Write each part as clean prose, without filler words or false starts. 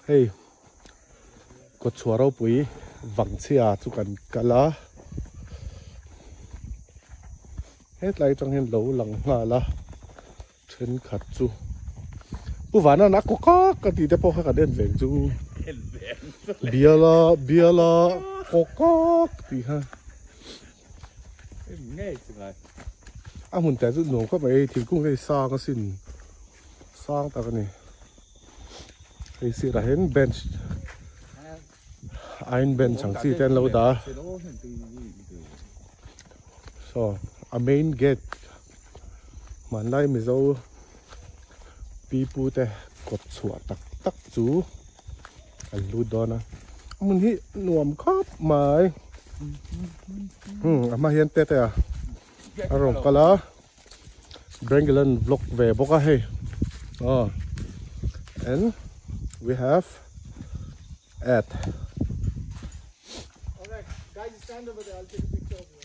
hey có chùa rau bụi vắng chia chú cần cả lá hết lại trong hiện lẩu lằng ngà lá trên khát chú bữa ván nó có cái gì để bỏ cái đèn vàng chú bia la có gì ha nghe chừng này muốn tại chú nổ có mấy thì cũng phải sang cái xin sang ta cái này thì sẽ là hết bench ein bench chẳng gì tên lâu đó so a main gate man lai mi zo pipu te kot chua tak chú alu dona mun hi nuam khop mai ama hian te à arong kala Brangelan vlog về boka he and we have at okay guys stand over there, I'll take a picture of you.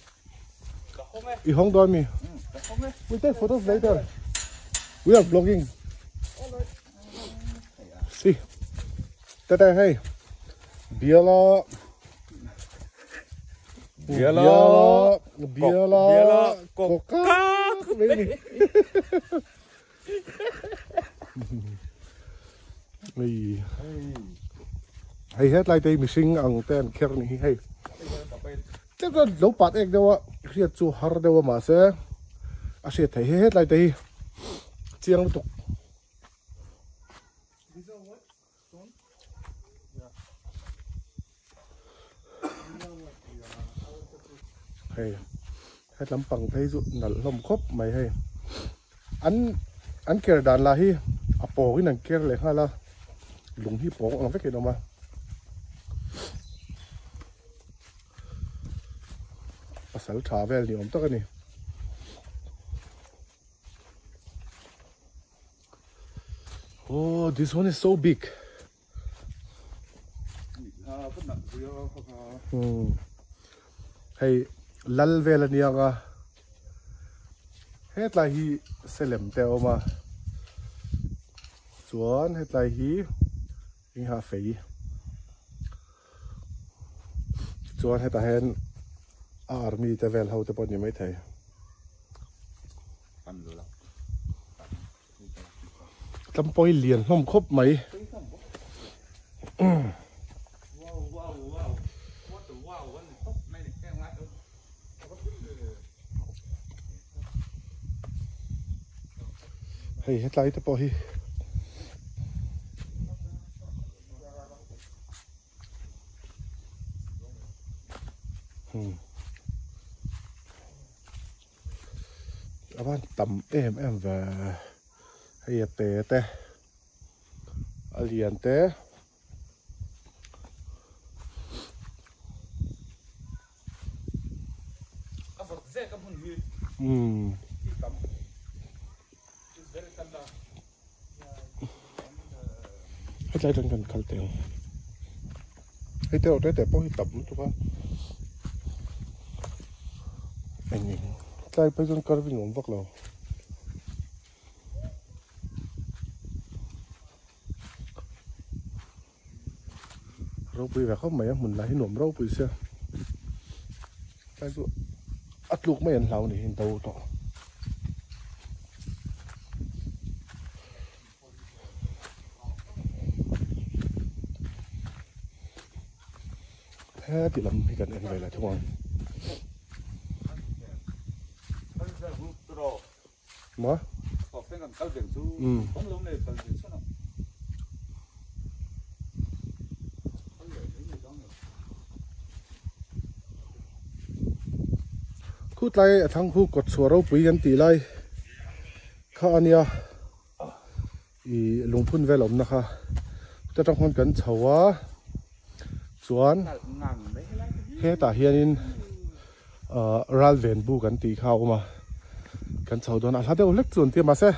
you hold on me. We'll take photos later. We are vlogging. Alright. See. Tata hey. Biela. Coca. Baby. Hey hết lại đây mình sinh ang tên kher ni hey. Chắc là lâu bát ek đâu ạ, khi chú har đâu mà sẽ, sẽ thấy hết lại đây, chiang tục. Hay, hết lắm bằng thấy dụ nở lồng khốp mày hay, anh kia đàn là hi, bỏ cái nàng kia lại hay là, lùng hi bỏ nó cái đâu mà. Pasal travel ni om tak ni. Oh, this one is so big. Hey, lal vel ni anga. Het lai hi selem te oma. Chuan het lai hi ing ha fei. Chuan het a hen army te vel hau te pon ni mai thei tlam poi lian hlom khop mai hey het lai te po hi tầm em và hay té té liền té hết lại gần khăn tèo hay tèo té bỏ hi tầm tụi con anh nhìn lại bây giờ cần phải ngủ vắt lâu rau bưởi và không mấy mình lại nộm rau bưởi xe cái chỗ ắt luộc mấy anh lão này hình đầu to thế thì làm cái cần anh vậy là thôi mà cút lại thằng khu cột sủa rau bụi gần tí lại khá anh ya lùng phun về lồng nè ha ta trong con cần chầu á chuan hết ta hiền ral ven bu gần tí khao mà cần chầu đó là hạt đậu lách chuẩn tiệm mà sẽ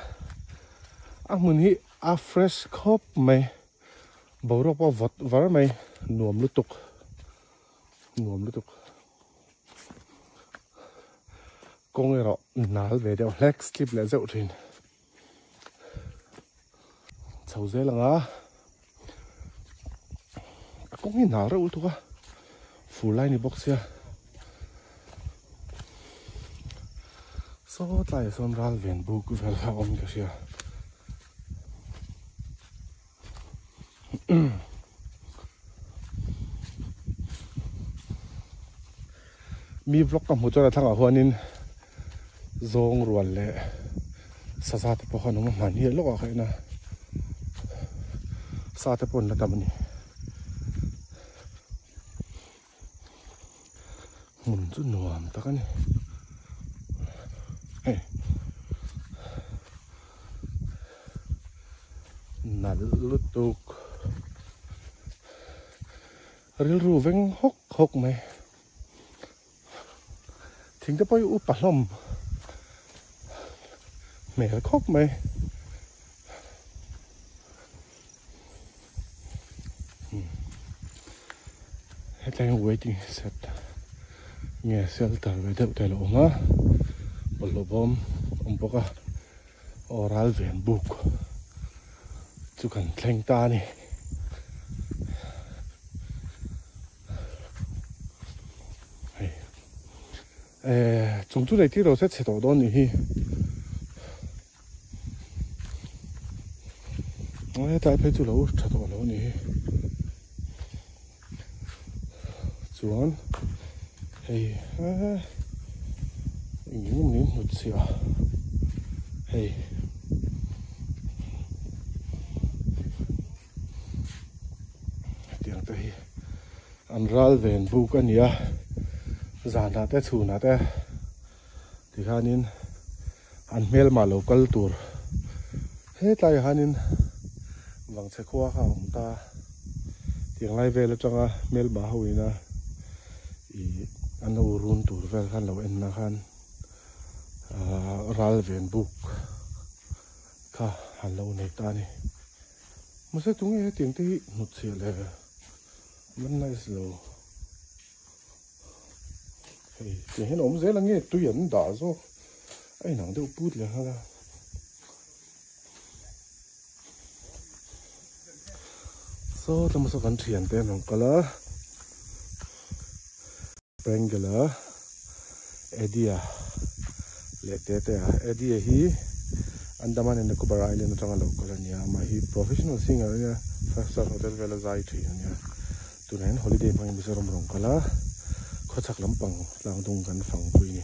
muốn hi fresh khop mày bầu rau bao vọt vả mày nuông lút tục con người đó nál về đeo flex clip lại dậu thuyền chầu dễ là ngã cũng như nào rồi thôi phủ lại này box ya số lại son ral ven bu ku vel ha om ka sia mi vlog kam ho chora thanga huanin zong rual le sa te po khanum man hi lo ka na sa te pon la tamani mun chu nuam takani hey nal lutuk ril ru veng hok hok mai thing te poi u palom mẹ khóc mày hết đang waiting set nghe shelter về đậu tay lỗ ngá một lỗ bom ông bố cả oral ven book chú cần thanh ta nè chúng tôi đây thì rồi sẽ tổ đó nè tại phải chú lâu chặt vào lâu nè chuan hey những một xíu hey tiếng tới ăn ral ven bu cái nia giàn đã té chù nè té thì hai nín ăn mel mà local tour hết tại hai nín vàng xe khoa khảo ta tiếng lai về là trong mel bà hôi na anh lâu run tour về khăn lâu em na khăn ral ven book kha han lâu này ta này mà sẽ tung nghe tiếng tí một xíu là vẫn nice slow tiếng hết ống dễ là nghe tôi ấn đỏ rồi ai nắng đâu bút là ha so tamo sa kan thian te nong kala Bengala Edia lete te Edia hi Andaman and Nicobar Island atanga local ania ma hi professional singer ania five-star hotel vela zai thi ania tunain holiday phang mizoram rong kala khochak lampang langdung kan phang pui ni